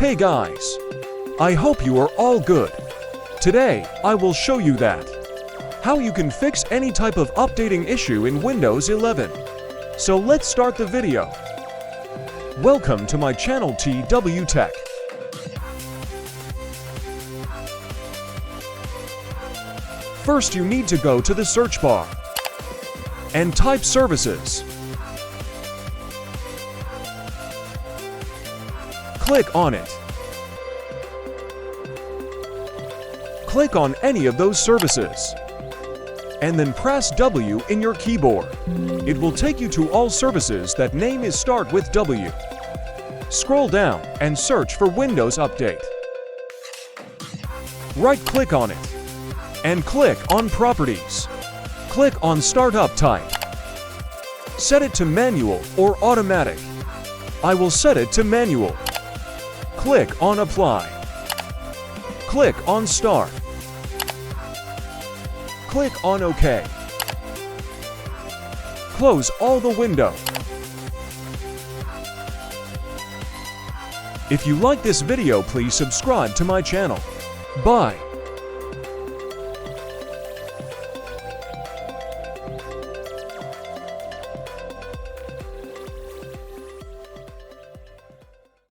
Hey guys! I hope you are all good. Today, I will show you how you can fix any type of updating issue in Windows 11. So let's start the video. Welcome to my channel TW Tech. First, you need to go to the search bar and type services. Click on it. Click on any of those services, and then press W in your keyboard. It will take you to all services that name is start with W. Scroll down and search for Windows Update. Right-click on it, and click on Properties. Click on Startup Type. Set it to Manual or Automatic. I will set it to Manual. Click on Apply. Click on Start. Click on OK. Close all the window. If you like this video, please subscribe to my channel. Bye.